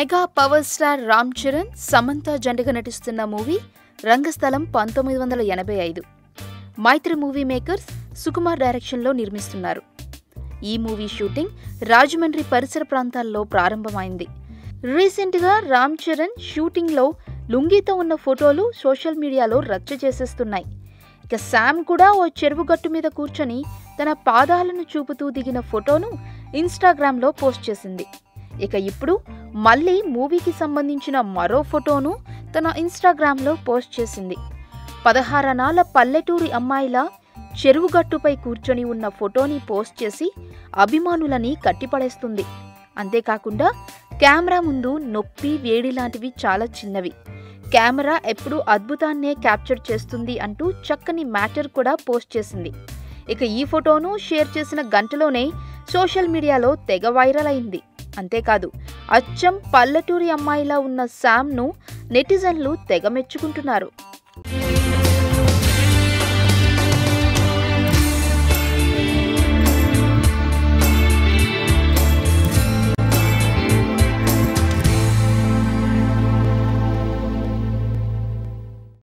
Mega power star Ram Charan, Samantha జంటగా నటిస్తున్న movie రంగస్థలం 1985. మైత్రి movie makers Sukumar డైరెక్షన్లో నిర్మిస్తున్నారు. ఈ మూవీ షూటింగ్ రాజమండ్రి పరిసర ప్రాంతాల్లో ప్రారంభమైంది. రీసెంట్గా రామ్ చరణ్ షూటింగ్లో లుంగీతో ఉన్న ఫోటోలు సోషల్ మీడియాలో రచ్చ చేసేస్తున్నాయి. ఇక శామ్ కూడా ఓ చెరువు గట్టు మీద కూర్చొని తన పాదాలను చూపుతూ దిగిన ఫోటోను ఇన్స్టాగ్రామ్లో పోస్ట్ చేసింది. ఇక ఇప్పుడు మళ్ళీ మూవీకి సంబంధించిన మరో ఫోటోను తన ఇన్స్టాగ్రామ్లో పోస్ట్ చేసింది. 16 పల్లెటూరి అమ్మాయిలా చెరువుగట్టుపై కూర్చొని ఉన్న ఫోటోని పోస్ట్ చేసి అభిమానులని కట్టిపడేస్తుంది. అంతేకాకుండా కెమెరా ముందు నొప్పి, వేడి లాంటివి చాలా చిన్నవి, కెమెరా ఎప్పుడూ అద్భుతాన్నే క్యాప్చర్ చేస్తుంది అంటూ చక్కని మ్యాటర్ కూడా పోస్ట్ చేసింది. ఇక ఈ ఫోటోను షేర్ చేసిన గంటలోనే సోషల్ మీడియాలో తెగ వైరల్ అయింది. అంతేకాదు అచ్చం పల్లెటూరి అమ్మాయిలా ఉన్న శామ్ను నెటిజన్లు తెగ మెచ్చుకుంటున్నారు.